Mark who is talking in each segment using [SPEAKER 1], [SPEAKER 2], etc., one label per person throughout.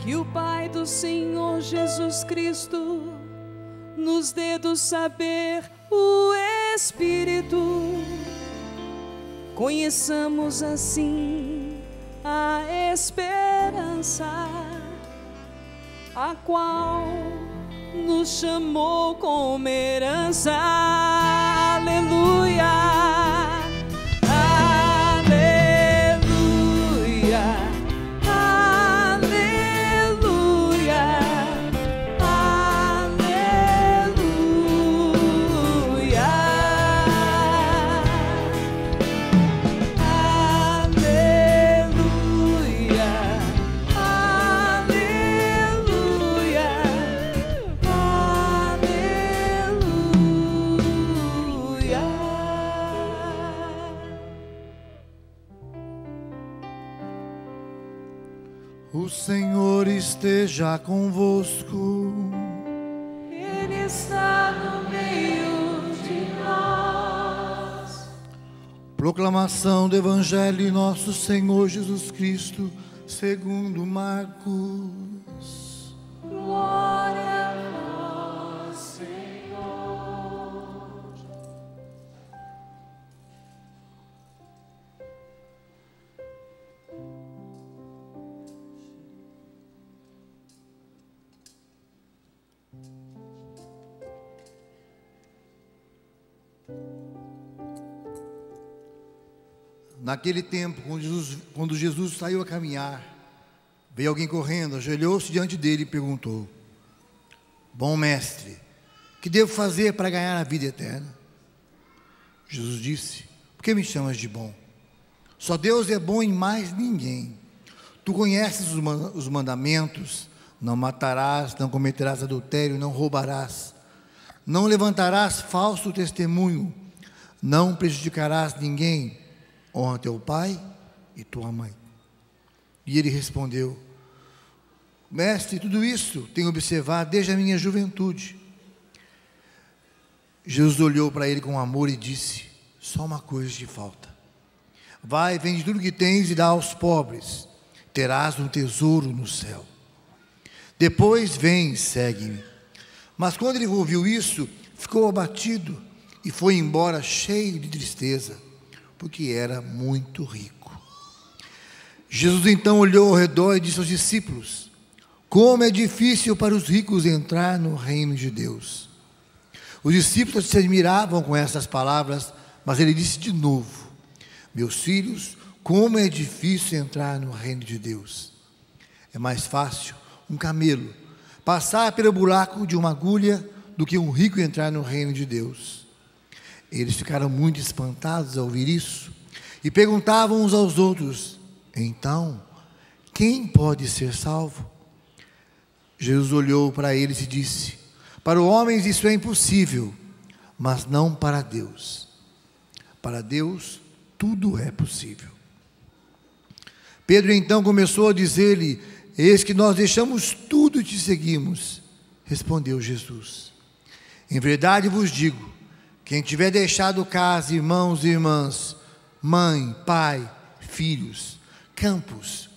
[SPEAKER 1] que o Pai do Senhor Jesus Cristo nos dê do saber o Espírito. Conheçamos assim a esperança, a qual nos chamou como herança. Aleluia, aleluia, aleluia, aleluia, aleluia,
[SPEAKER 2] O Senhor esteja convosco.
[SPEAKER 1] Ele está no meio de nós.
[SPEAKER 2] Proclamação do Evangelho de nosso Senhor Jesus Cristo, segundo Marcos.
[SPEAKER 1] Glória a vós, Senhor.
[SPEAKER 2] Naquele tempo, quando Jesus saiu a caminhar, veio alguém correndo, ajoelhou-se diante dele e perguntou: Bom mestre, que devo fazer para ganhar a vida eterna? Jesus disse: Por que me chamas de bom? Só Deus é bom e mais ninguém. Tu conheces os mandamentos: não matarás, não cometerás adultério, não roubarás, não levantarás falso testemunho, não prejudicarás ninguém, honra teu pai e tua mãe. E ele respondeu: Mestre, tudo isso tenho observado desde a minha juventude. Jesus olhou para ele com amor e disse: Só uma coisa te falta. Vai, vende tudo que tens e dá aos pobres, terás um tesouro no céu. Depois vem e segue-me. Mas quando ele ouviu isso, ficou abatido e foi embora cheio de tristeza, porque era muito rico. Jesus então olhou ao redor e disse aos discípulos: Como é difícil para os ricos entrar no reino de Deus. Os discípulos se admiravam com essas palavras, mas ele disse de novo: Meus filhos, como é difícil entrar no reino de Deus. É mais fácil um camelo passar pelo buraco de uma agulha do que um rico entrar no reino de Deus. Eles ficaram muito espantados ao ouvir isso e perguntavam uns aos outros: Então, quem pode ser salvo? Jesus olhou para eles e disse: Para os homens isso é impossível, mas não para Deus. Para Deus tudo é possível. Pedro então começou a dizer-lhe: Eis que nós deixamos tudo e te seguimos. Respondeu Jesus: Em verdade vos digo, quem tiver deixado casa, irmãos e irmãs, mãe, pai, filhos, campos,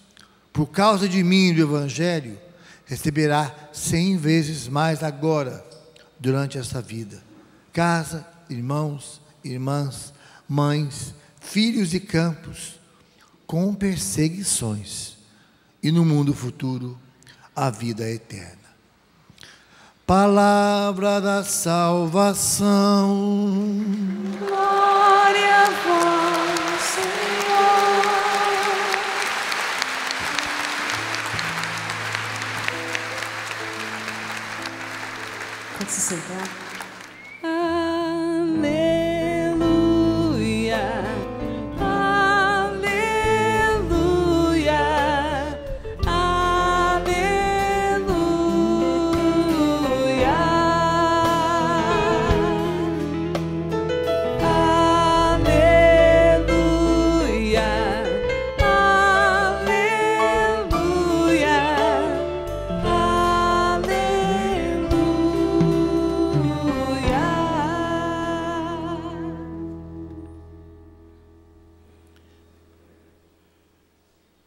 [SPEAKER 2] por causa de mim e do Evangelho, receberá 100 vezes mais agora, durante esta vida. Casa, irmãos, irmãs, mães, filhos e campos, com perseguições, e no mundo futuro, a vida eterna. Palavra da salvação.
[SPEAKER 1] Glória a vós, Senhor. Pode se sentar. Aleluia, aleluia, aleluia, aleluia,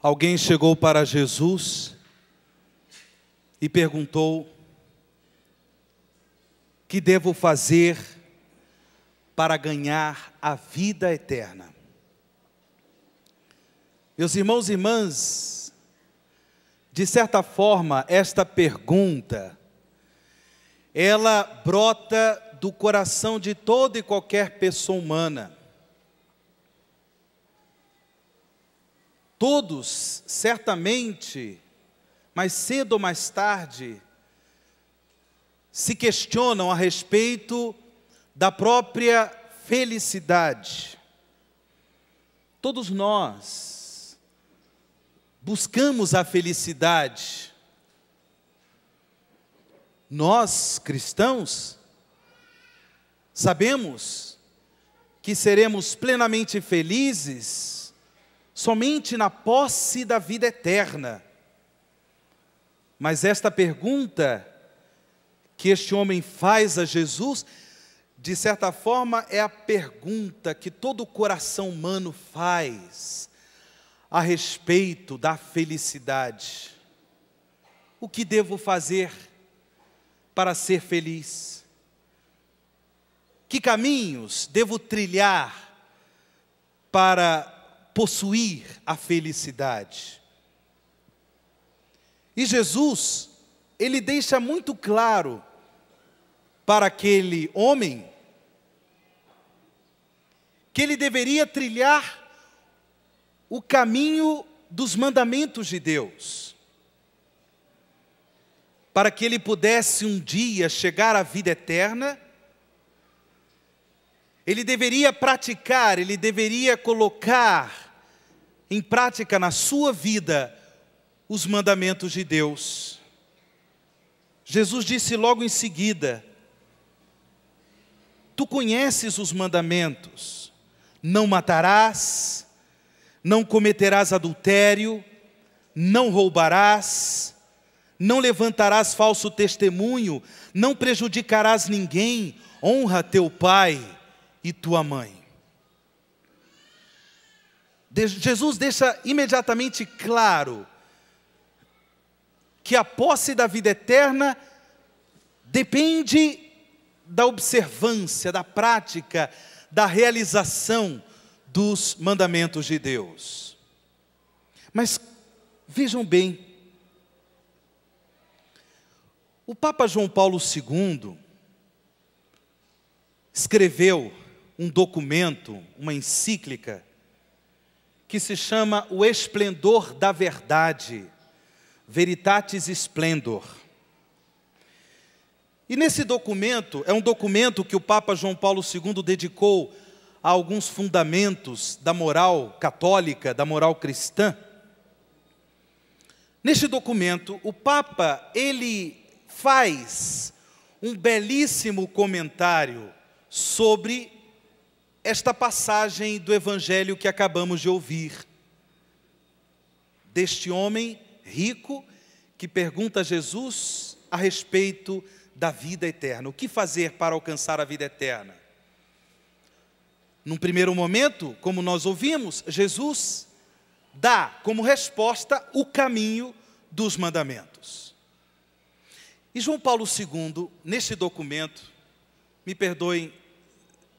[SPEAKER 3] Alguém chegou para Jesus e perguntou: que devo fazer para ganhar a vida eterna? Meus irmãos e irmãs, de certa forma, esta pergunta, ela brota do coração de toda e qualquer pessoa humana. Todos, certamente, mais cedo ou mais tarde, se questionam a respeito da própria felicidade. Todos nós buscamos a felicidade. Nós, cristãos, sabemos que seremos plenamente felizes somente na posse da vida eterna. Mas esta pergunta que este homem faz a Jesus, de certa forma, é a pergunta que todo coração humano faz a respeito da felicidade. O que devo fazer para ser feliz? Que caminhos devo trilhar para possuir a felicidade? E Jesus, ele deixa muito claro para aquele homem que ele deveria trilhar o caminho dos mandamentos de Deus, para que ele pudesse um dia chegar à vida eterna. Ele deveria praticar, ele deveria colocar em prática na sua vida os mandamentos de Deus. Jesus disse logo em seguida: tu conheces os mandamentos: não matarás, não cometerás adultério, não roubarás, não levantarás falso testemunho, não prejudicarás ninguém, honra teu pai e tua mãe. Jesus deixa imediatamente claro que a posse da vida eterna depende da observância, da prática, da realização dos mandamentos de Deus. Mas vejam bem, o Papa João Paulo II escreveu um documento, uma encíclica, que se chama O Esplendor da Verdade, Veritatis Splendor. E nesse documento, é um documento que o Papa João Paulo II dedicou a alguns fundamentos da moral católica, da moral cristã. Neste documento, o Papa, ele faz um belíssimo comentário sobre esta passagem do Evangelho que acabamos de ouvir, deste homem rico que pergunta a Jesus a respeito da vida eterna. O que fazer para alcançar a vida eterna? Num primeiro momento, como nós ouvimos, Jesus dá como resposta o caminho dos mandamentos. E João Paulo II, neste documento, me perdoem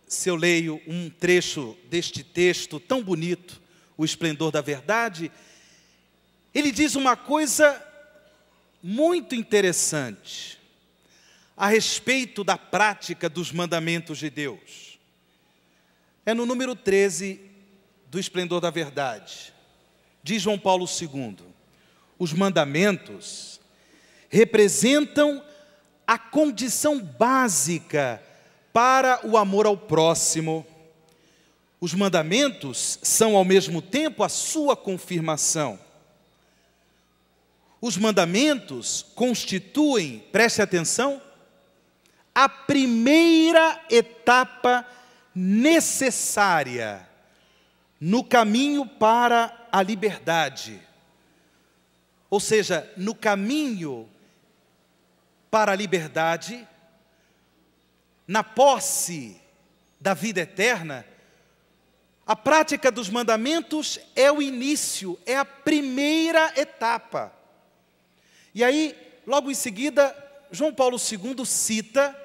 [SPEAKER 3] se eu leio um trecho deste texto tão bonito, O Esplendor da Verdade, ele diz uma coisa muito interessante a respeito da prática dos mandamentos de Deus. É no número 13 do Esplendor da Verdade. Diz João Paulo II: os mandamentos representam a condição básica para o amor ao próximo. Os mandamentos são ao mesmo tempo a sua confirmação. Os mandamentos constituem, preste atenção, a primeira etapa necessária no caminho para a liberdade. Ou seja, no caminho para a liberdade, na posse da vida eterna, a prática dos mandamentos é o início, é a primeira etapa. E aí, logo em seguida, João Paulo II cita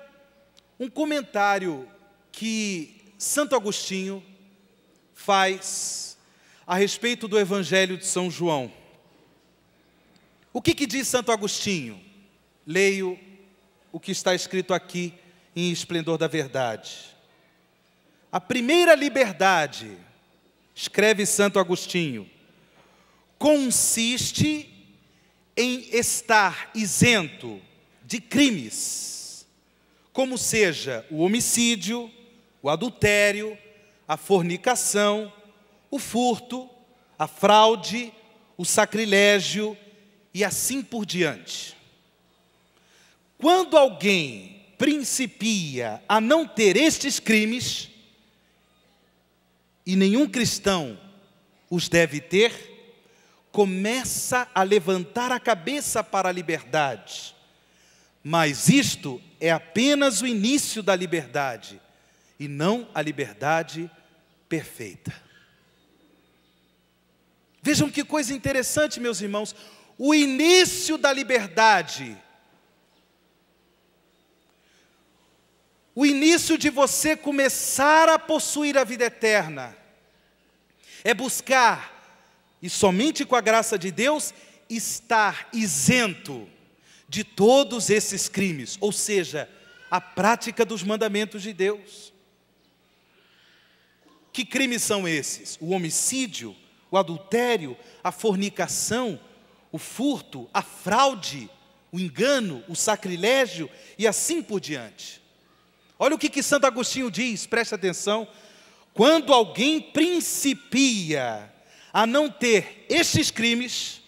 [SPEAKER 3] um comentário que Santo Agostinho faz a respeito do Evangelho de São João. O que diz Santo Agostinho? Leio o que está escrito aqui em Esplendor da Verdade. A primeira liberdade, escreve Santo Agostinho, consiste em estar isento de crimes, como seja o homicídio, o adultério, a fornicação, o furto, a fraude, o sacrilégio e assim por diante. Quando alguém principia a não ter estes crimes, e nenhum cristão os deve ter, começa a levantar a cabeça para a liberdade. Mas isto é apenas o início da liberdade, e não a liberdade perfeita. Vejam que coisa interessante, meus irmãos, o início da liberdade, o início de você começar a possuir a vida eterna, é buscar, e somente com a graça de Deus, estar isento de todos esses crimes, ou seja, a prática dos mandamentos de Deus. Que crimes são esses? O homicídio, o adultério, a fornicação, o furto, a fraude, o engano, o sacrilégio e assim por diante. Olha o que Santo Agostinho diz, preste atenção. Quando alguém principia a não ter estes crimes,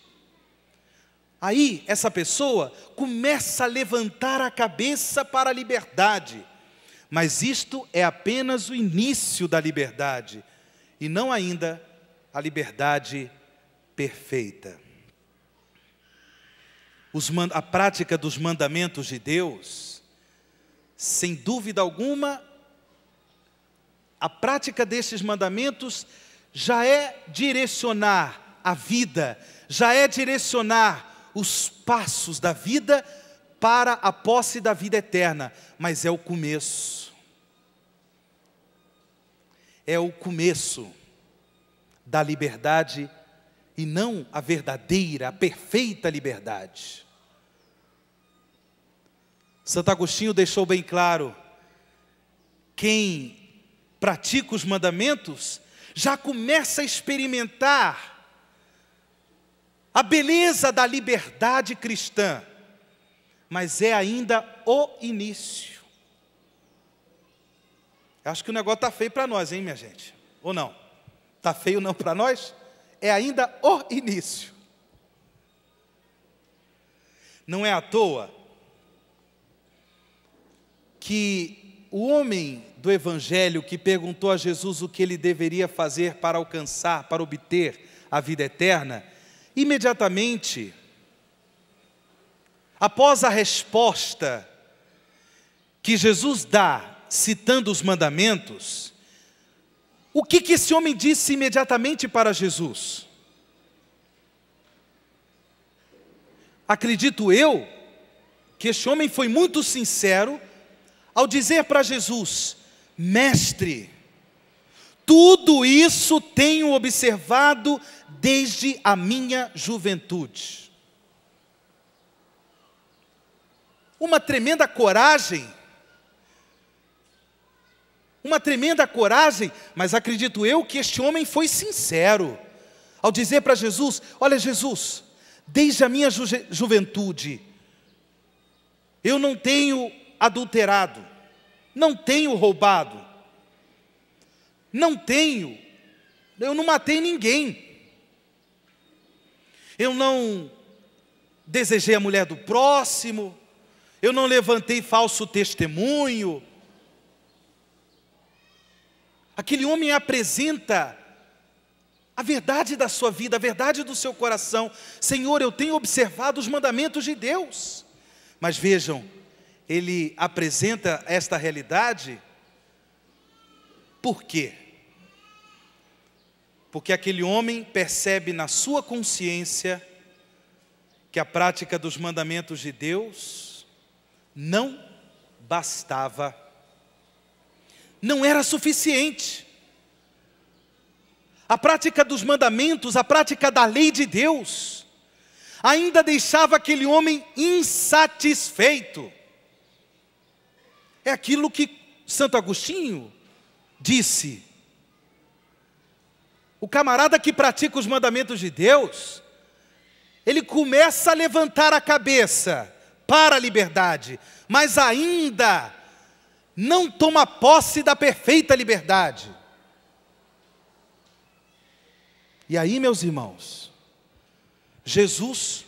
[SPEAKER 3] aí essa pessoa começa a levantar a cabeça para a liberdade. Mas isto é apenas o início da liberdade, e não ainda a liberdade perfeita. A prática dos mandamentos de Deus, sem dúvida alguma, a prática desses mandamentos já é direcionar a vida, já é direcionar os passos da vida para a posse da vida eterna, mas é o começo. É o começo da liberdade e não a verdadeira, a perfeita liberdade. Santo Agostinho deixou bem claro, quem pratica os mandamentos já começa a experimentar a beleza da liberdade cristã, mas é ainda o início. Acho que o negócio está feio para nós, hein, minha gente? Ou não? Está feio não para nós? É ainda o início. Não é à toa que o homem do Evangelho que perguntou a Jesus o que ele deveria fazer para alcançar, para obter a vida eterna, imediatamente, após a resposta que Jesus dá, citando os mandamentos, o que esse homem disse imediatamente para Jesus? Acredito eu que este homem foi muito sincero ao dizer para Jesus: Mestre, tudo isso tenho observado desde a minha juventude. Uma tremenda coragem, mas acredito eu que este homem foi sincero ao dizer para Jesus: olha Jesus, desde a minha juventude, eu não tenho adulterado, não tenho roubado, eu não matei ninguém, eu não desejei a mulher do próximo, eu não levantei falso testemunho. Aquele homem apresenta a verdade da sua vida, a verdade do seu coração. Senhor, eu tenho observado os mandamentos de Deus. Mas vejam, ele apresenta esta realidade, por quê? Porque aquele homem percebe na sua consciência que a prática dos mandamentos de Deus não bastava, não era suficiente. A prática dos mandamentos, a prática da lei de Deus, ainda deixava aquele homem insatisfeito. É aquilo que Santo Agostinho disse. O camarada que pratica os mandamentos de Deus, ele começa a levantar a cabeça para a liberdade, mas ainda não toma posse da perfeita liberdade. E aí, meus irmãos, Jesus,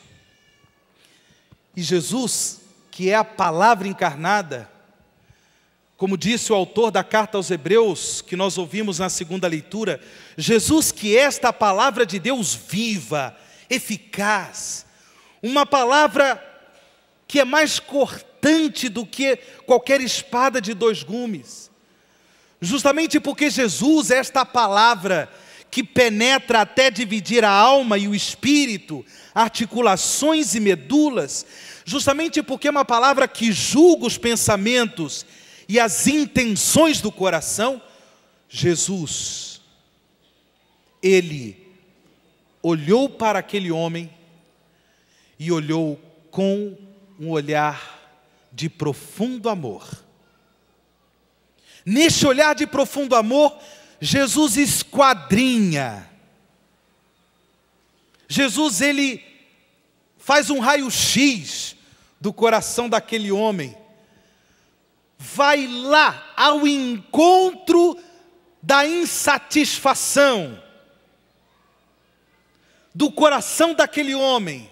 [SPEAKER 3] que é a palavra encarnada, como disse o autor da carta aos Hebreus, que nós ouvimos na segunda leitura, Jesus que é esta palavra de Deus viva, eficaz, uma palavra que é mais cortante do que qualquer espada de dois gumes, justamente porque Jesus é esta palavra que penetra até dividir a alma e o espírito, articulações e medulas, justamente porque é uma palavra que julga os pensamentos e as intenções do coração. Jesus, ele olhou para aquele homem e olhou com um olhar de profundo amor. Neste olhar de profundo amor, Jesus esquadrinha. Jesus, ele faz um raio-x do coração daquele homem. Vai lá ao encontro da insatisfação do coração daquele homem,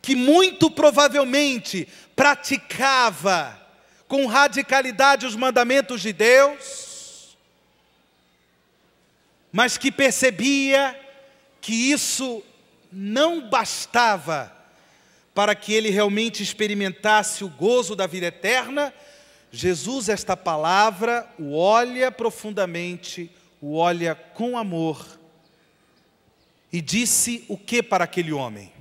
[SPEAKER 3] que muito provavelmente praticava com radicalidade os mandamentos de Deus, mas que percebia que isso não bastava para que ele realmente experimentasse o gozo da vida eterna. Jesus, esta palavra, o olha profundamente, o olha com amor, e disse o que para aquele homem?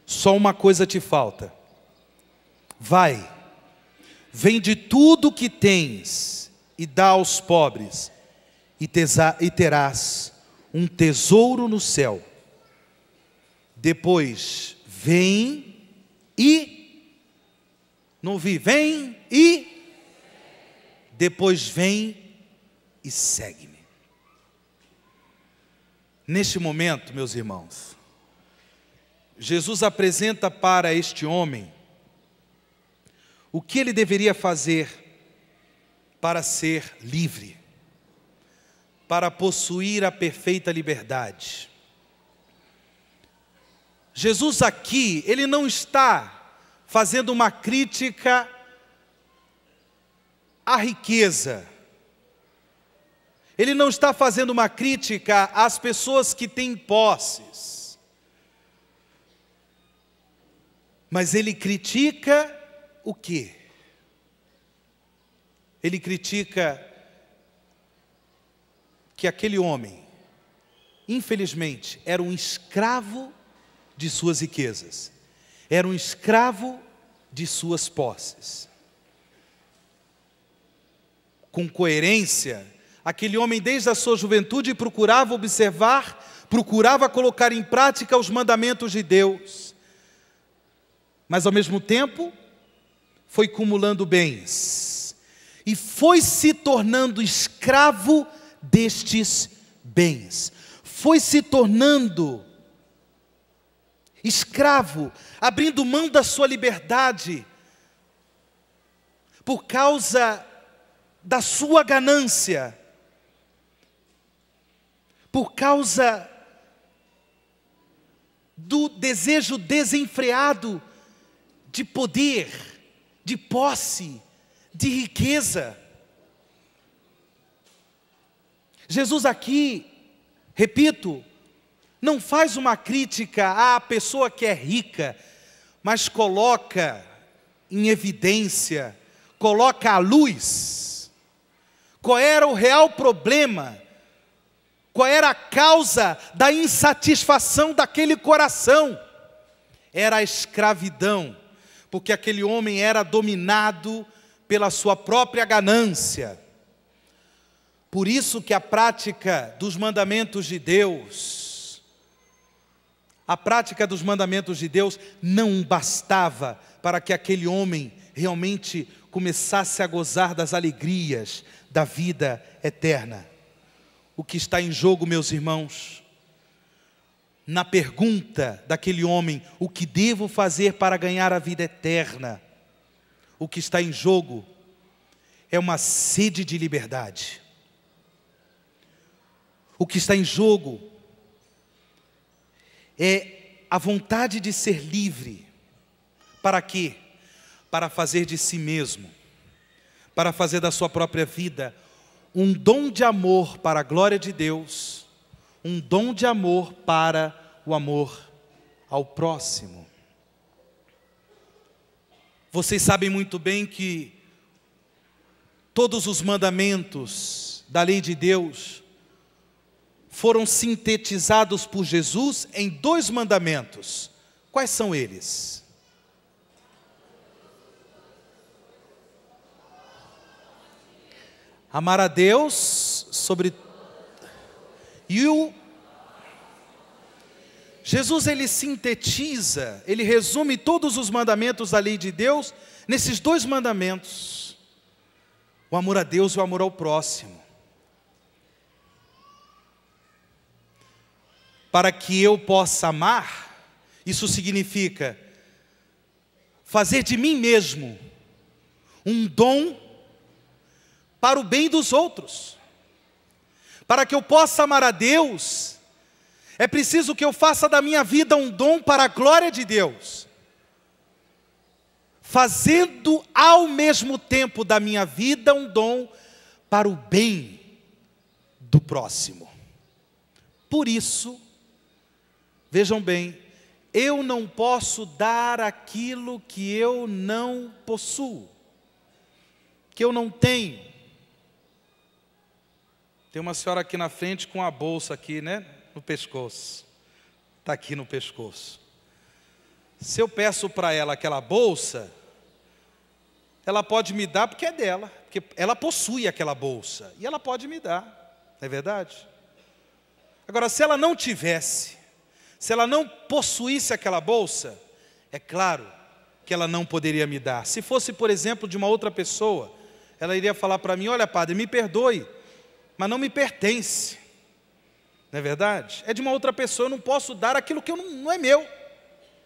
[SPEAKER 3] Só uma coisa te falta. Vai, vende tudo o que tens e dá aos pobres, e terás um tesouro no céu. Depois vem e, não ouvi, vem e, depois vem e segue-me. Neste momento, meus irmãos, Jesus apresenta para este homem o que ele deveria fazer para ser livre, para possuir a perfeita liberdade. Jesus aqui, ele não está fazendo uma crítica à riqueza. Ele não está fazendo uma crítica às pessoas que têm posses. Mas ele critica o quê? Ele critica que aquele homem, infelizmente, era um escravo de suas riquezas, era um escravo de suas posses. Com coerência, aquele homem desde a sua juventude procurava observar, procurava colocar em prática os mandamentos de Deus, mas ao mesmo tempo foi acumulando bens e foi se tornando escravo destes bens, foi se tornando escravo, abrindo mão da sua liberdade por causa da sua ganância, por causa do desejo desenfreado de poder, de posse, de riqueza. Jesus aqui, repito, não faz uma crítica à pessoa que é rica, mas coloca em evidência, coloca à luz qual era o real problema Qual era a causa da insatisfação daquele coração? Era a escravidão, porque aquele homem era dominado pela sua própria ganância. Por isso que a prática dos mandamentos de Deus, não bastava para que aquele homem realmente começasse a gozar das alegrias da vida eterna. O que está em jogo, meus irmãos, na pergunta daquele homem, o que devo fazer para ganhar a vida eterna? O que está em jogo é uma sede de liberdade. O que está em jogo é a vontade de ser livre. Para quê? Para fazer de si mesmo, para fazer da sua própria vida um dom de amor para a glória de Deus, um dom de amor para o amor ao próximo. Vocês sabem muito bem que todos os mandamentos da lei de Deus foram sintetizados por Jesus em 2 mandamentos. Quais são eles? Amar a Deus sobre... Jesus, ele sintetiza, ele resume todos os mandamentos da lei de Deus nesses 2 mandamentos. O amor a Deus e o amor ao próximo. Para que eu possa amar, isso significa fazer de mim mesmo um dom para o bem dos outros. Para que eu possa amar a Deus, é preciso que eu faça da minha vida um dom para a glória de Deus, fazendo ao mesmo tempo da minha vida um dom para o bem do próximo. Por isso, vejam bem, eu não posso dar aquilo que eu não possuo, que eu não tenho. Tem uma senhora aqui na frente com a bolsa aqui, né? No pescoço. Está aqui no pescoço. Se eu peço para ela aquela bolsa, ela pode me dar porque é dela. Porque ela possui aquela bolsa. E ela pode me dar. Não é verdade? Agora, se ela não tivesse, se ela não possuísse aquela bolsa, é claro que ela não poderia me dar. Se fosse, por exemplo, de uma outra pessoa, ela iria falar para mim, olha, padre, me perdoe, mas não me pertence. Não é verdade? É de uma outra pessoa, eu não posso dar aquilo que não é meu,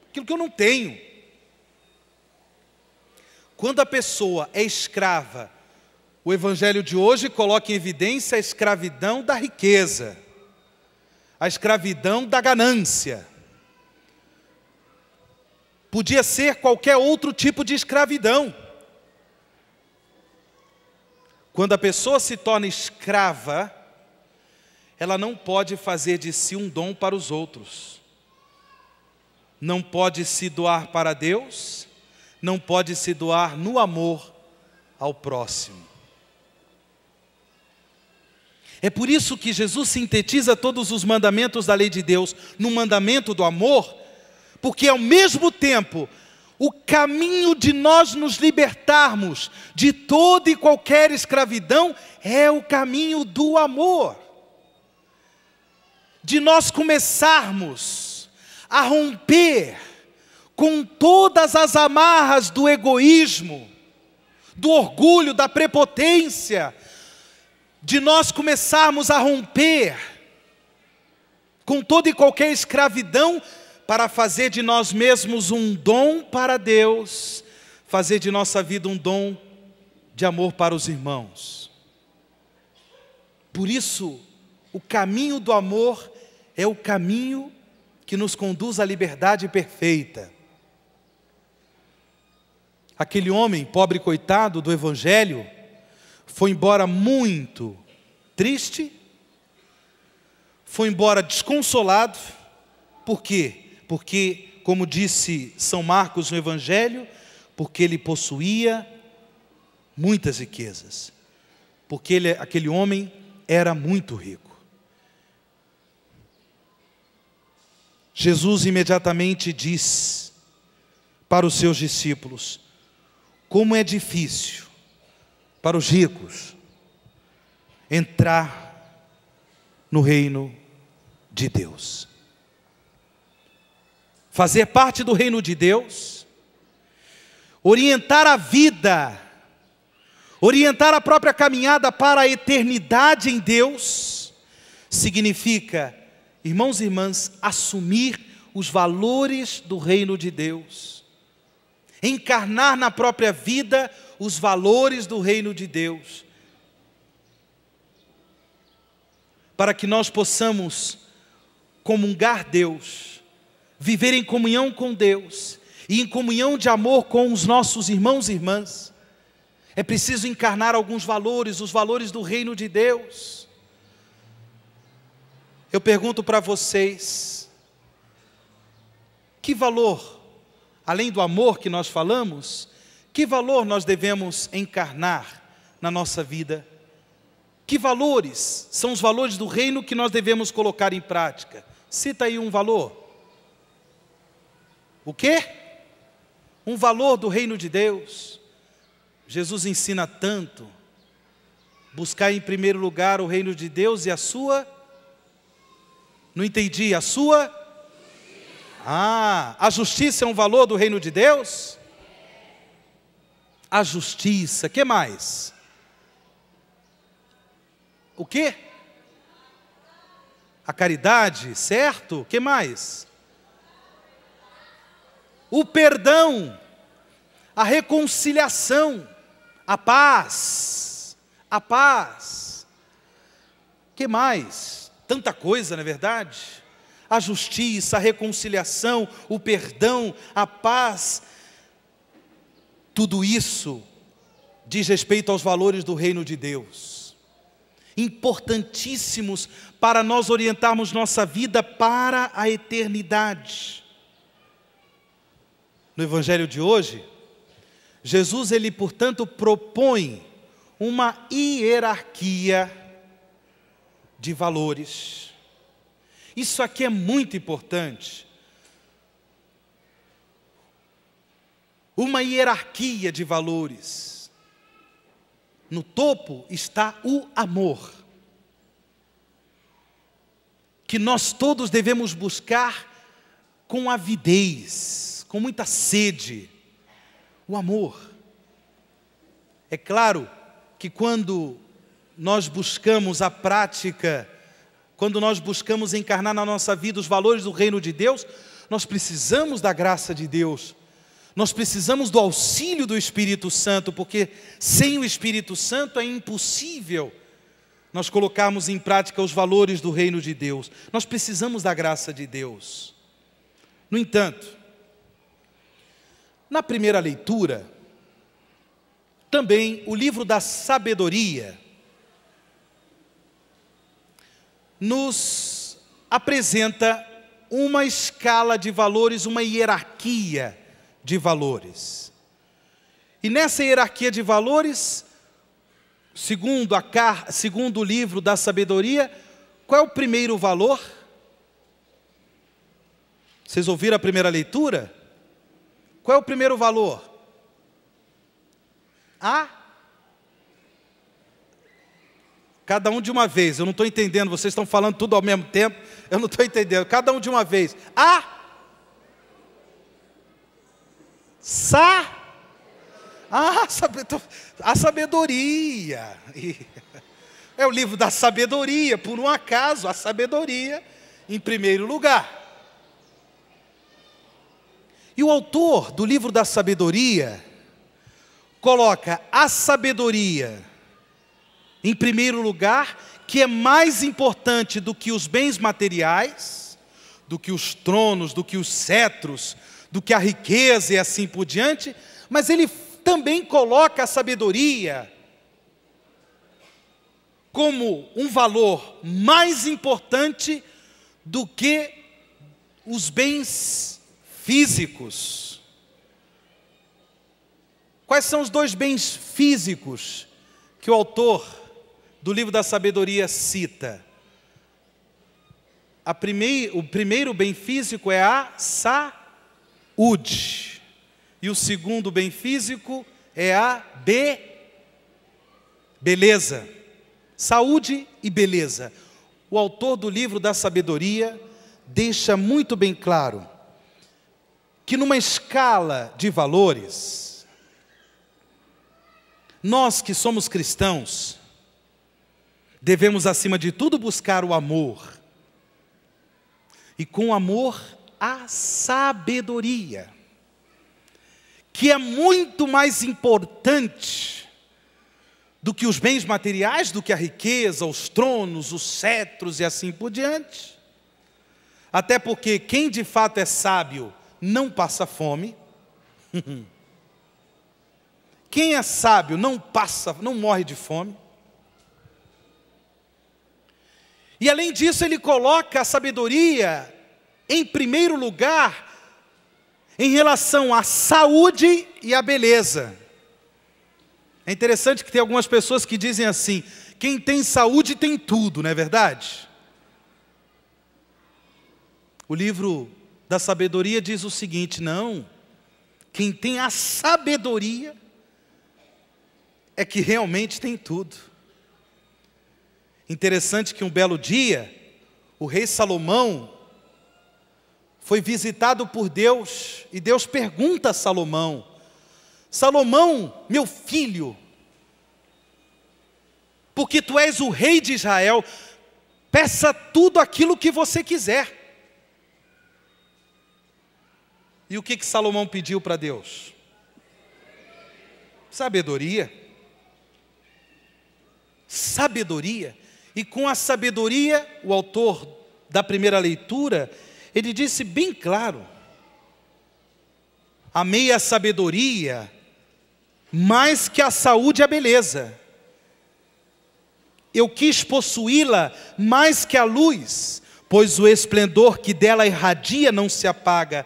[SPEAKER 3] aquilo que eu não tenho. Quando a pessoa é escrava, o Evangelho de hoje coloca em evidência a escravidão da riqueza, a escravidão da ganância. Podia ser qualquer outro tipo de escravidão. Quando a pessoa se torna escrava, ela não pode fazer de si um dom para os outros. Não pode se doar para Deus, não pode se doar no amor ao próximo. É por isso que Jesus sintetiza todos os mandamentos da lei de Deus no mandamento do amor, porque ao mesmo tempo, o caminho de nós nos libertarmos de toda e qualquer escravidão é o caminho do amor. De nós começarmos a romper com todas as amarras do egoísmo, do orgulho, da prepotência, de nós começarmos a romper com toda e qualquer escravidão para fazer de nós mesmos um dom para Deus, fazer de nossa vida um dom de amor para os irmãos. Por isso, o caminho do amor é o caminho que nos conduz à liberdade perfeita. Aquele homem, pobre coitado do Evangelho, foi embora muito triste, foi embora desconsolado. Por quê? Porque, como disse São Marcos no Evangelho, porque ele possuía muitas riquezas. Porque aquele homem era muito rico. Jesus imediatamente diz para os seus discípulos: como é difícil para os ricos entrar no reino de Deus. Fazer parte do reino de Deus, orientar a vida, orientar a própria caminhada para a eternidade em Deus, significa, irmãos e irmãs, assumir os valores do reino de Deus, encarnar na própria vida os valores do reino de Deus, para que nós possamos comungar Deus, viver em comunhão com Deus e em comunhão de amor com os nossos irmãos e irmãs. É preciso encarnar alguns valores, os valores do reino de Deus. Eu pergunto para vocês, que valor, além do amor que nós falamos, que valor nós devemos encarnar na nossa vida? Que valores são os valores do reino que nós devemos colocar em prática? Cita aí um valor. O quê? Um valor do reino de Deus. Jesus ensina tanto. Buscar em primeiro lugar o reino de Deus e a sua... Não entendi, a sua... a justiça é um valor do reino de Deus? A justiça, que mais? O quê? A caridade, certo? Que mais? O perdão, a reconciliação, a paz, a paz. Que mais? Tanta coisa, não é verdade? A justiça, a reconciliação, o perdão, a paz. Tudo isso diz respeito aos valores do reino de Deus, importantíssimos para nós orientarmos nossa vida para a eternidade. No Evangelho de hoje, Jesus, ele, portanto, propõe uma hierarquia de valores. Isso aqui é muito importante. Uma hierarquia de valores. No topo está o amor, que nós todos devemos buscar com avidez, com muita sede. O amor. É claro que quando nós buscamos a prática, quando nós buscamos encarnar na nossa vida os valores do reino de Deus, nós precisamos da graça de Deus. Nós precisamos do auxílio do Espírito Santo, porque sem o Espírito Santo é impossível nós colocarmos em prática os valores do reino de Deus. Nós precisamos da graça de Deus. No entanto, na primeira leitura, também o livro da sabedoria nos apresenta uma escala de valores, uma hierarquia de valores. E nessa hierarquia de valores, segundo o livro da sabedoria, qual é o primeiro valor? Vocês ouviram a primeira leitura? Qual é o primeiro valor? Cada um de uma vez, eu não estou entendendo, vocês estão falando tudo ao mesmo tempo, eu não estou entendendo, cada um de uma vez. A sabedoria. É o livro da sabedoria, por um acaso, a sabedoria em primeiro lugar. E o autor do livro da sabedoria coloca a sabedoria em primeiro lugar, que é mais importante do que os bens materiais, do que os tronos, do que os cetros, do que a riqueza e assim por diante, mas ele também coloca a sabedoria como um valor mais importante do que os bens físicos. Quais são os dois bens físicos que o autor do livro da sabedoria cita? o primeiro bem físico é a saúde. E o segundo bem físico é a beleza. Saúde e beleza. O autor do livro da sabedoria deixa muito bem claro que numa escala de valores, nós que somos cristãos, devemos acima de tudo buscar o amor. E com o amor, a sabedoria, que é muito mais importante do que os bens materiais, do que a riqueza, os tronos, os cetros e assim por diante. Até porque quem de fato é sábio não passa fome. Quem é sábio não morre de fome. E além disso, ele coloca a sabedoria em primeiro lugar em relação à saúde e à beleza. É interessante que tem algumas pessoas que dizem assim: quem tem saúde tem tudo, não é verdade? O livro da sabedoria diz o seguinte: não, quem tem a sabedoria é que realmente tem tudo. Interessante que um belo dia, o rei Salomão foi visitado por Deus, e Deus pergunta a Salomão: Salomão, meu filho, porque tu és o rei de Israel, peça tudo aquilo que você quiser. E o que Salomão pediu para Deus? Sabedoria. Sabedoria. E com a sabedoria, o autor da primeira leitura, ele disse bem claro: amei a sabedoria mais que a saúde e a beleza. Eu quis possuí-la mais que a luz, pois o esplendor que dela irradia não se apaga.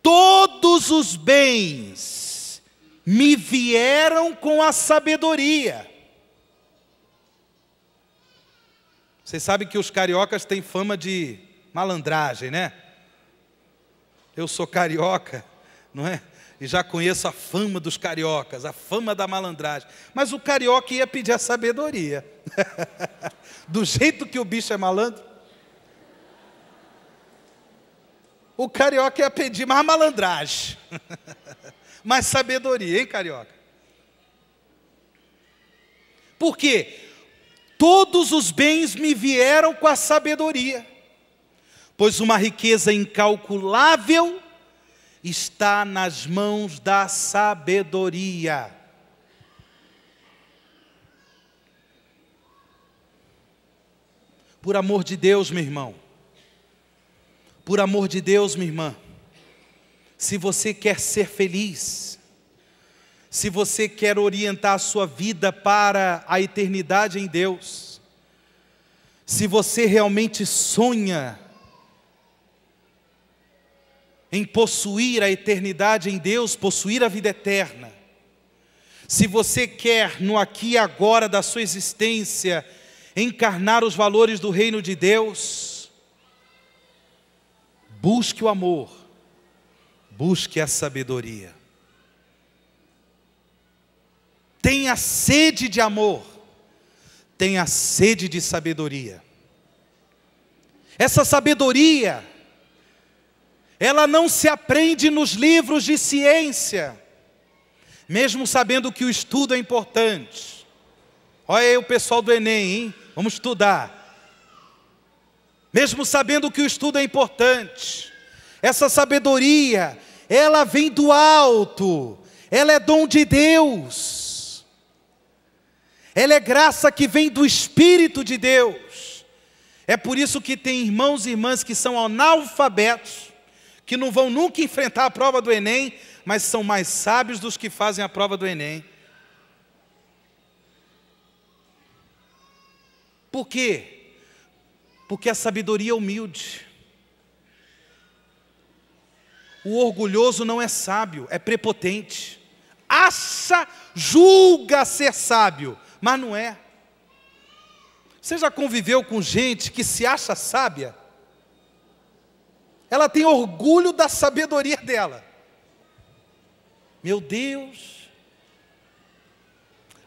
[SPEAKER 3] Todos os bens me vieram com a sabedoria. Vocês sabem que os cariocas têm fama de malandragem, né? Eu sou carioca, não é? E já conheço a fama dos cariocas, a fama da malandragem. Mas o carioca ia pedir a sabedoria. Do jeito que o bicho é malandro, o carioca ia pedir mais malandragem. Mais sabedoria, hein, carioca? Por quê? Todos os bens me vieram com a sabedoria, pois uma riqueza incalculável está nas mãos da sabedoria. Por amor de Deus, meu irmão, por amor de Deus, minha irmã, se você quer ser feliz, se você quer orientar a sua vida para a eternidade em Deus, se você realmente sonha em possuir a eternidade em Deus, possuir a vida eterna, se você quer no aqui e agora da sua existência encarnar os valores do reino de Deus, busque o amor, busque a sabedoria. Tenha sede de amor, tenha sede de sabedoria. Essa sabedoria, ela não se aprende nos livros de ciência, mesmo sabendo que o estudo é importante. Olha aí o pessoal do Enem, hein? Vamos estudar. Mesmo sabendo que o estudo é importante, essa sabedoria, ela vem do alto, ela é dom de Deus, ela é graça que vem do Espírito de Deus. É por isso que tem irmãos e irmãs que são analfabetos, que não vão nunca enfrentar a prova do Enem, mas são mais sábios dos que fazem a prova do Enem. Por quê? Porque a sabedoria é humilde. O orgulhoso não é sábio, é prepotente. Julga ser sábio, mas não é. Você já conviveu com gente que se acha sábia? ela tem orgulho da sabedoria dela. Meu Deus!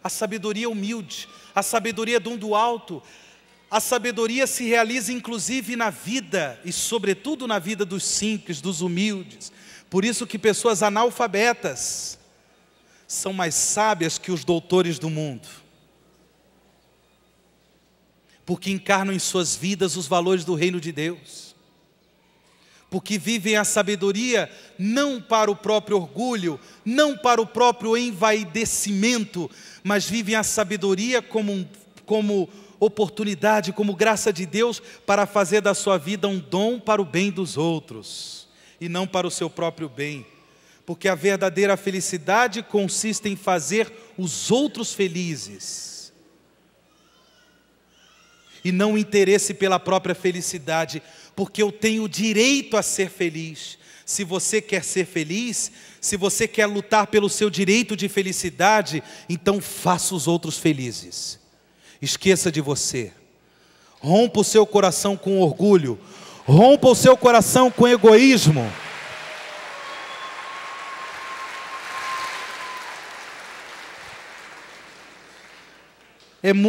[SPEAKER 3] A sabedoria humilde, a sabedoria dom do alto, a sabedoria se realiza inclusive na vida, e sobretudo na vida dos simples, dos humildes. Por isso que pessoas analfabetas são mais sábias que os doutores do mundo. Porque encarnam em suas vidas os valores do reino de Deus. Porque vivem a sabedoria não para o próprio orgulho, não para o próprio envaidecimento, mas vivem a sabedoria como oportunidade, como graça de Deus para fazer da sua vida um dom para o bem dos outros e não para o seu próprio bem. Porque a verdadeira felicidade consiste em fazer os outros felizes e não o interesse pela própria felicidade, porque eu tenho direito a ser feliz. Se você quer ser feliz, se você quer lutar pelo seu direito de felicidade, então faça os outros felizes. Esqueça de você. Rompa o seu coração com orgulho. Rompa o seu coração com egoísmo.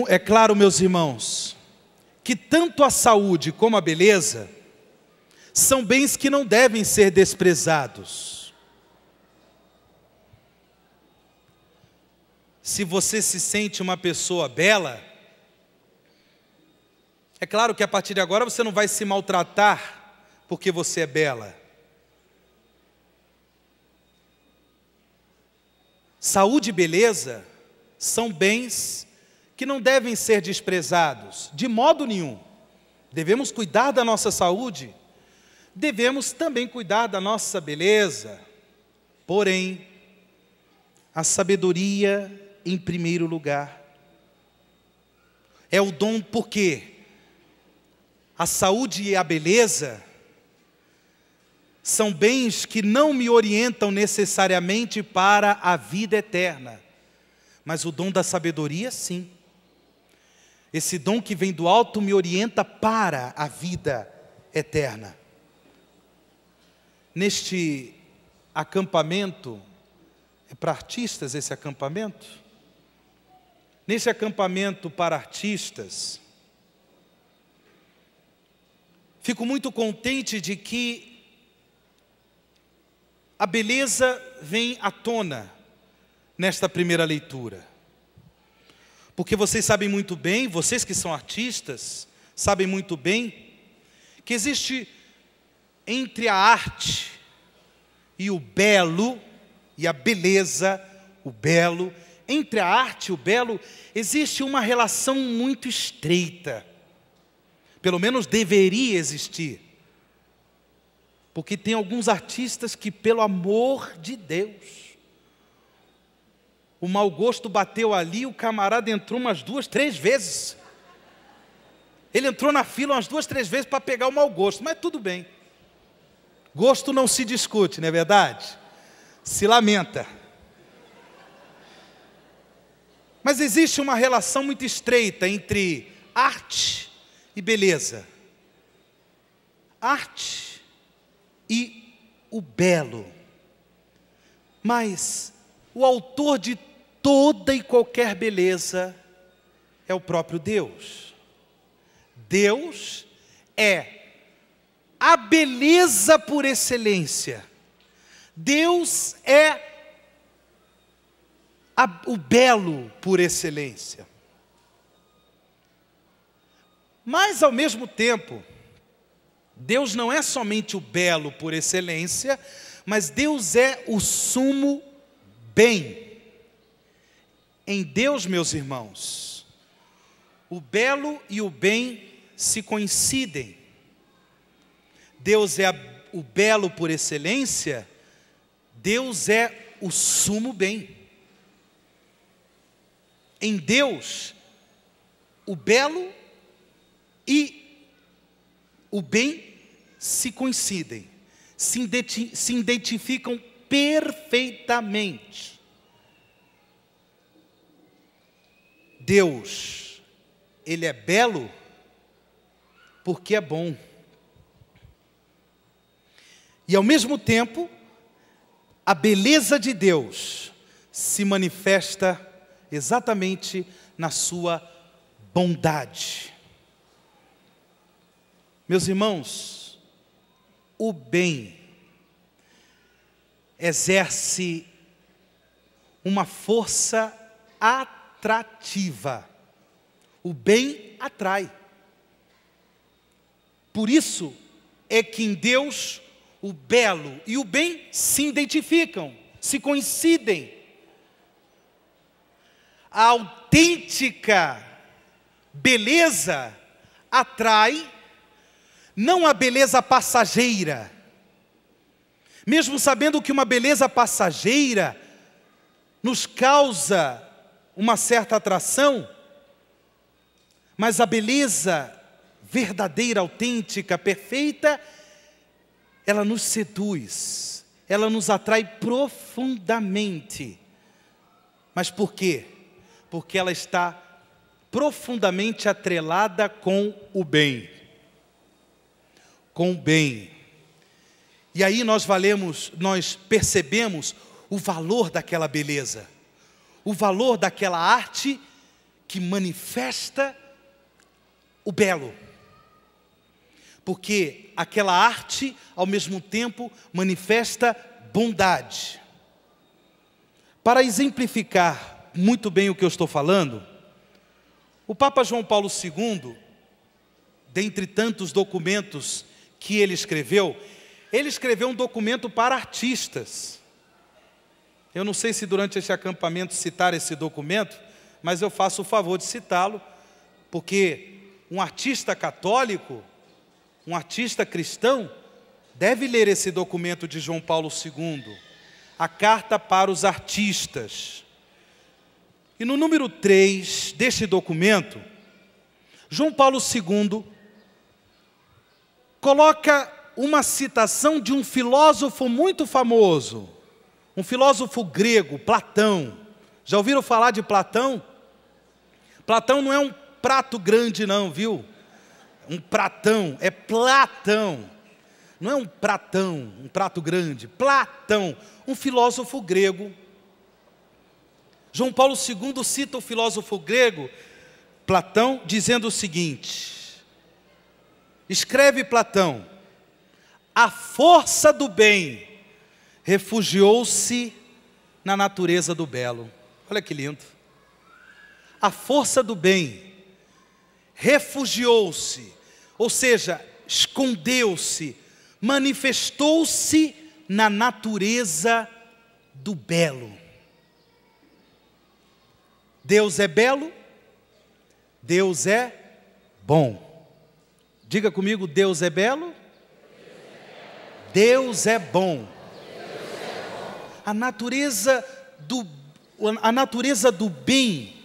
[SPEAKER 3] É claro, meus irmãos, que tanto a saúde como a beleza são bens que não devem ser desprezados. Se você se sente uma pessoa bela, é claro que a partir de agora você não vai se maltratar porque você é bela. Saúde e beleza são bens que não devem ser desprezados, de modo nenhum. Devemos cuidar da nossa saúde, devemos também cuidar da nossa beleza. Porém, a sabedoria em primeiro lugar. É o dom porque a saúde e a beleza são bens que não me orientam necessariamente para a vida eterna, mas o dom da sabedoria, sim. Esse dom que vem do alto me orienta para a vida eterna. Neste acampamento, é para artistas esse acampamento? Neste acampamento para artistas, fico muito contente de que a beleza vem à tona nesta primeira leitura. Porque vocês sabem muito bem, vocês que são artistas, sabem muito bem, que existe entre a arte e o belo, e a beleza, o belo, entre a arte e o belo, existe uma relação muito estreita. Pelo menos deveria existir. Porque tem alguns artistas que, pelo amor de Deus, o mau gosto bateu ali, o camarada entrou umas 2, 3 vezes. Ele entrou na fila umas 2, 3 vezes para pegar o mau gosto, mas tudo bem. Gosto não se discute, não é verdade? Se lamenta. Mas existe uma relação muito estreita entre arte e beleza. Arte e o belo. Mas o autor de toda e qualquer beleza é o próprio Deus. Deus é a beleza por excelência. Deus é o belo por excelência. Mas ao mesmo tempo, Deus não é somente o belo por excelência, mas Deus é o sumo bem. Em Deus, meus irmãos, o belo e o bem se coincidem. Deus é o belo por excelência, Deus é o sumo bem. Em Deus, o belo e o bem se coincidem, se identificam perfeitamente. Deus, Ele é belo porque é bom. E ao mesmo tempo, a beleza de Deus se manifesta exatamente na sua bondade. Meus irmãos, o bem exerce uma força atrativa. O bem atrai. Por isso é que em Deus o belo e o bem se identificam, se coincidem. A autêntica beleza atrai, não a beleza passageira. Mesmo sabendo que uma beleza passageira nos causa uma certa atração, mas a beleza verdadeira, autêntica, perfeita, ela nos seduz, ela nos atrai profundamente. Mas por quê? Porque ela está profundamente atrelada com o bem. Com o bem. E aí nós percebemos o valor daquela beleza, o valor daquela arte que manifesta o belo. Porque aquela arte, ao mesmo tempo, manifesta bondade. Para exemplificar muito bem o que eu estou falando, o Papa João Paulo II, dentre tantos documentos que ele escreveu um documento para artistas. Eu não sei se durante este acampamento citar esse documento, mas eu faço o favor de citá-lo, porque um artista católico, um artista cristão, deve ler esse documento de João Paulo II, a Carta para os Artistas. E no número 3 deste documento, João Paulo II coloca uma citação de um filósofo muito famoso, um filósofo grego, Platão. Já ouviram falar de Platão? Platão não é um prato grande não, viu? Um pratão, é Platão. Não é um pratão, um prato grande. Platão, um filósofo grego. João Paulo II cita o filósofo grego, Platão, dizendo o seguinte: escreve Platão: a força do bem refugiou-se na natureza do belo. Olha que lindo. A força do bem refugiou-se, ou seja, escondeu-se, manifestou-se na natureza do belo. Deus é belo, Deus é bom. Diga comigo, Deus é belo, Deus é bom. A natureza do bem,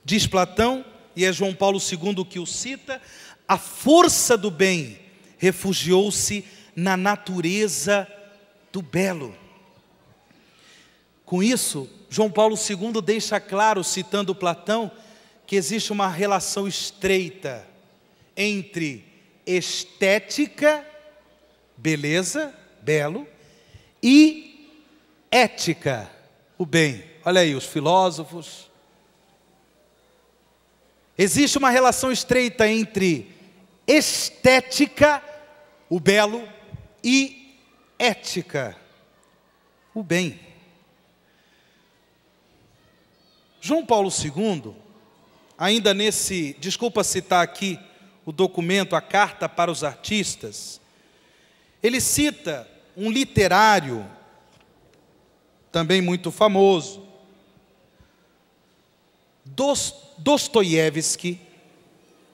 [SPEAKER 3] diz Platão, e é João Paulo II que o cita, a força do bem refugiou-se na natureza do belo. Com isso, João Paulo II deixa claro, citando Platão, que existe uma relação estreita entre estética, beleza, belo, e ética, o bem. Olha aí, os filósofos. Existe uma relação estreita entre estética, o belo, e ética, o bem. João Paulo II, ainda desculpa citar aqui o documento, a Carta para os Artistas, ele cita um literário, também muito famoso, Dostoiévski,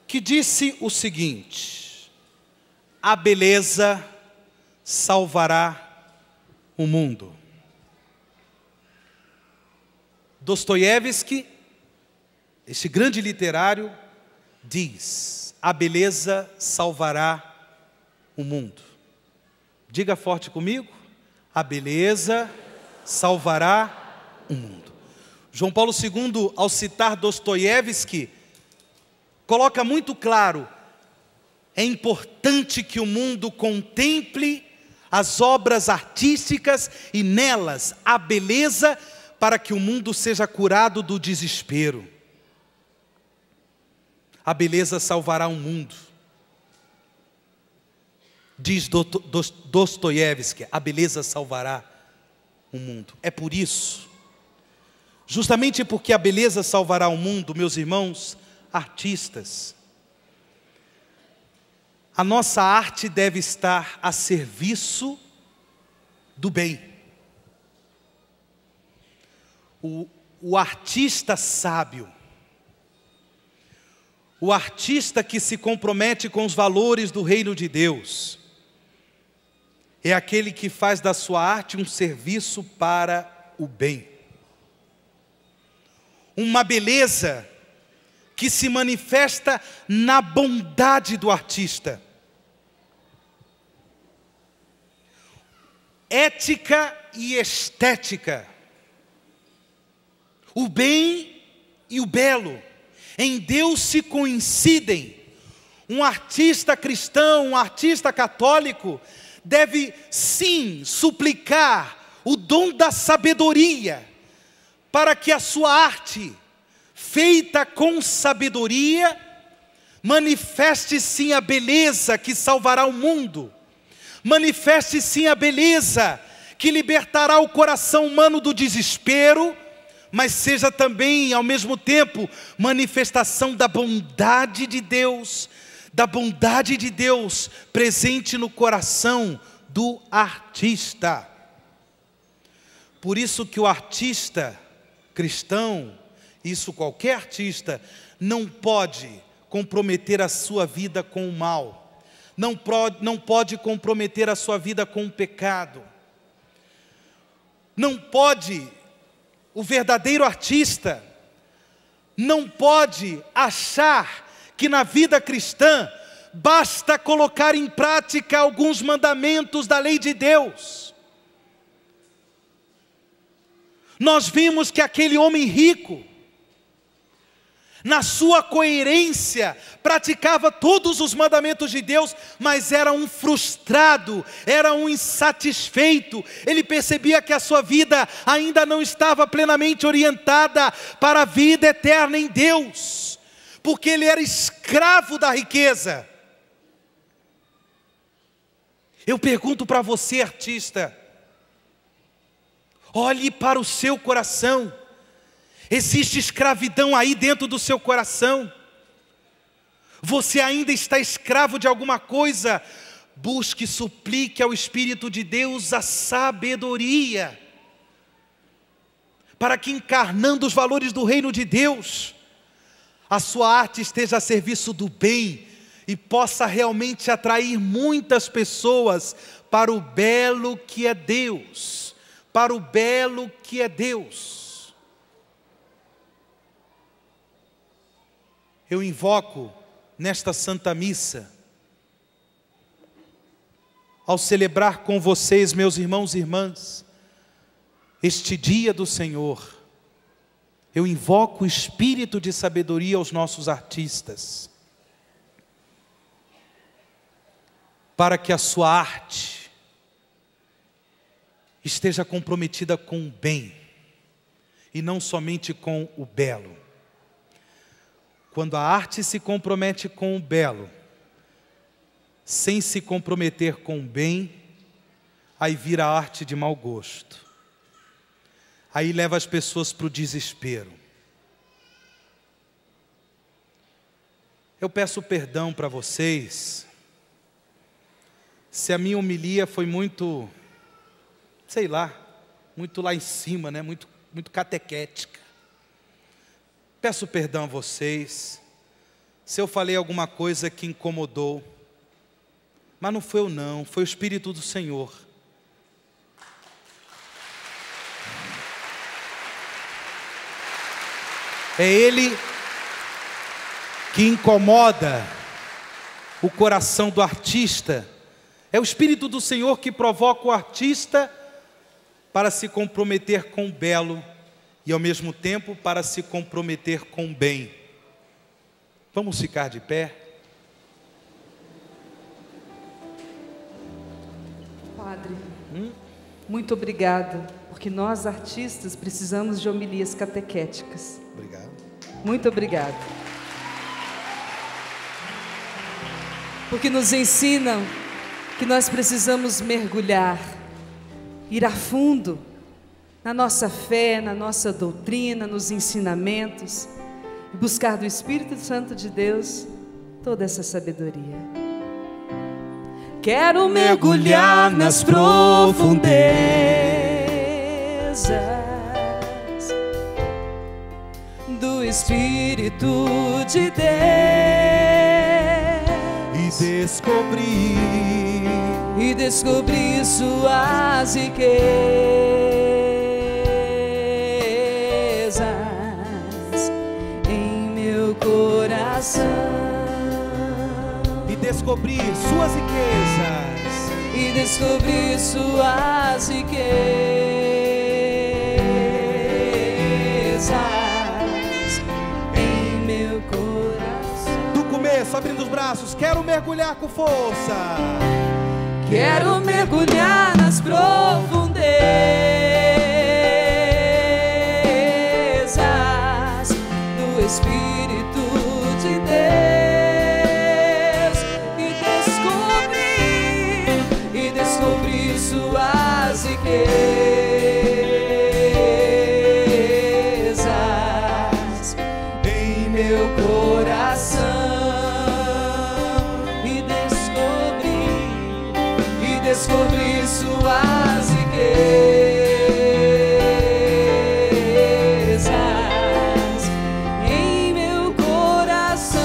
[SPEAKER 3] que disse o seguinte: a beleza salvará o mundo. Dostoiévski, esse grande literário, diz: a beleza salvará o mundo. Diga forte comigo: a beleza salvará o mundo. João Paulo II, ao citar Dostoiévski, coloca muito claro: é importante que o mundo contemple as obras artísticas e nelas a beleza, para que o mundo seja curado do desespero. A beleza salvará o mundo. Diz Dostoiévski, a beleza salvará o mundo. É por isso, justamente porque a beleza salvará o mundo, meus irmãos, artistas, a nossa arte deve estar a serviço do bem. O artista sábio, o artista que se compromete com os valores do reino de Deus, é aquele que faz da sua arte um serviço para o bem. Uma beleza que se manifesta na bondade do artista. Ética e estética. O bem e o belo em Deus se coincidem. Um artista cristão, um artista católico, deve sim suplicar o dom da sabedoria, para que a sua arte, feita com sabedoria, manifeste sim a beleza que salvará o mundo, manifeste sim a beleza que libertará o coração humano do desespero, mas seja também, ao mesmo tempo, manifestação da bondade de Deus, presente no coração do artista. Por isso que o artista cristão, isso qualquer artista, não pode comprometer a sua vida com o mal, não pode comprometer a sua vida com o pecado, não pode, o verdadeiro artista, não pode achar que na vida cristã basta colocar em prática alguns mandamentos da lei de Deus. Nós vimos que aquele homem rico, na sua coerência, praticava todos os mandamentos de Deus, mas era um frustrado, era um insatisfeito. Ele percebia que a sua vida ainda não estava plenamente orientada para a vida eterna em Deus, porque ele era escravo da riqueza. Eu pergunto para você, artista, olhe para o seu coração. Existe escravidão aí dentro do seu coração? Você ainda está escravo de alguma coisa? Busque, suplique ao Espírito de Deus a sabedoria, para que, encarnando os valores do reino de Deus, a sua arte esteja a serviço do bem e possa realmente atrair muitas pessoas para o belo que é Deus, para o belo que é Deus. Eu invoco nesta Santa Missa, ao celebrar com vocês, meus irmãos e irmãs, este dia do Senhor, eu invoco o espírito de sabedoria aos nossos artistas, para que a sua arte esteja comprometida com o bem, e não somente com o belo. Quando a arte se compromete com o belo, sem se comprometer com o bem, aí vira arte de mau gosto. Aí leva as pessoas para o desespero. Eu peço perdão para vocês, se a minha homilia foi muito, sei lá, muito lá em cima, né? Muito catequética. Peço perdão a vocês, se eu falei alguma coisa que incomodou, mas não foi eu não, foi o Espírito do Senhor. É Ele que incomoda o coração do artista, é o Espírito do Senhor que provoca o artista para se comprometer com o belo, e ao mesmo tempo para se comprometer com o bem. Vamos ficar de pé?
[SPEAKER 1] Padre. Muito obrigada, porque nós artistas precisamos de homilias catequéticas.
[SPEAKER 3] Obrigado.
[SPEAKER 1] Muito obrigada. Porque nos ensinam que nós precisamos mergulhar, ir a fundo na nossa fé, na nossa doutrina, nos ensinamentos, e buscar do Espírito Santo de Deus toda essa sabedoria. Quero mergulhar nas profundezas do Espírito de Deus e descobrir suas riquezas em meu coração.
[SPEAKER 3] Descobrir suas riquezas
[SPEAKER 1] e descobrir suas riquezas em meu coração.
[SPEAKER 3] Do começo, abrindo os braços, quero mergulhar com força.
[SPEAKER 1] Quero mergulhar nas profundezas do Espírito de Deus. Suas riquezas em meu coração e descobrir suas riquezas em meu coração.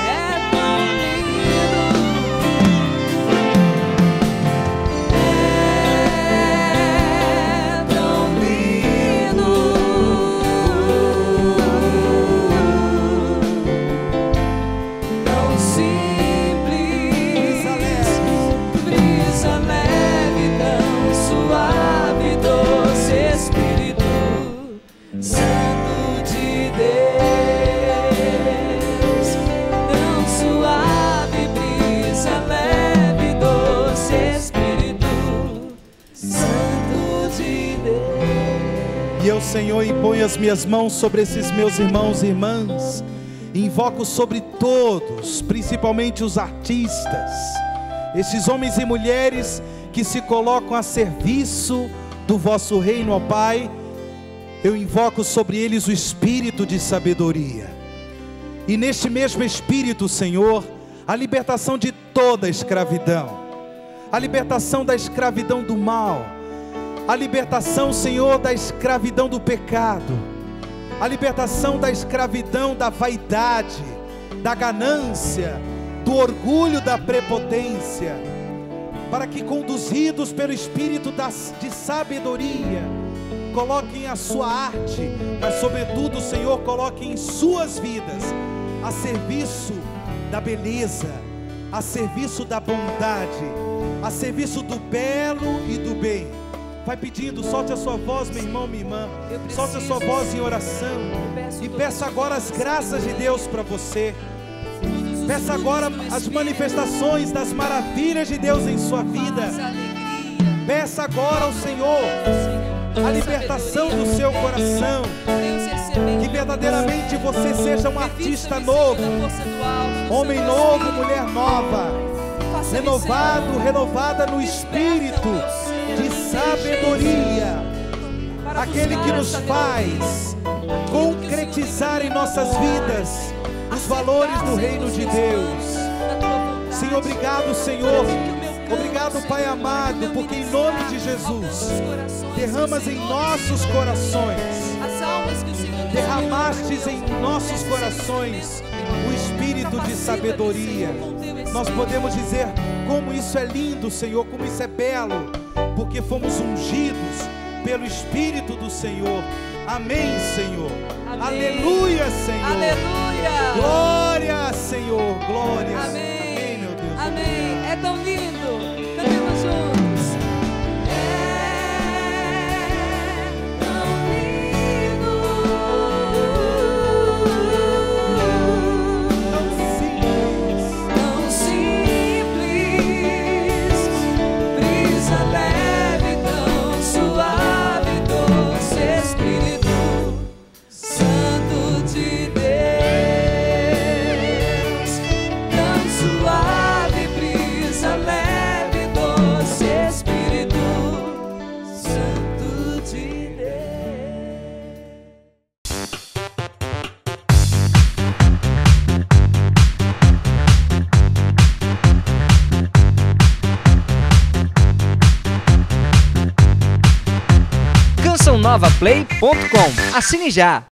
[SPEAKER 1] É tão lindo.
[SPEAKER 3] E eu, Senhor, imponho as minhas mãos sobre esses meus irmãos e irmãs, e invoco sobre todos, principalmente os artistas, esses homens e mulheres que se colocam a serviço do vosso reino, ó Pai. Eu invoco sobre eles o espírito de sabedoria, e neste mesmo espírito, Senhor, a libertação de toda a escravidão, a libertação da escravidão do mal, a libertação, Senhor, da escravidão do pecado, a libertação da escravidão da vaidade, da ganância, do orgulho, da prepotência, para que, conduzidos pelo Espírito de sabedoria, coloquem a sua arte, mas sobretudo, Senhor, coloquem suas vidas a serviço da beleza, a serviço da bondade, a serviço do belo e do bem. Vai pedindo, solte a sua voz, meu irmão, minha irmã, solte a sua voz em oração, e peça agora as graças de Deus para você. Peça agora as manifestações das maravilhas de Deus em sua vida. Peça agora ao Senhor a libertação do seu coração, que verdadeiramente você seja um artista novo, homem novo, mulher nova, renovado, renovada no espírito de sabedoria, aquele que nos faz concretizar em nossas vidas os valores do reino de Deus. Sim, obrigado, Senhor. Obrigado, Pai amado, porque em nome de Jesus derramas em nossos corações, derramastes em nossos corações o espírito de sabedoria. Nós podemos dizer como isso é lindo, Senhor, como isso é belo, porque fomos ungidos pelo Espírito do Senhor. Amém, Senhor. Amém. Aleluia, Senhor.
[SPEAKER 1] Aleluia.
[SPEAKER 3] Glória, Senhor. Glória.
[SPEAKER 1] Amém.
[SPEAKER 3] Amém, meu Deus.
[SPEAKER 1] Amém. É tão lindo. Cantemos juntos.
[SPEAKER 4] cançãonovaplay.com. Assine já!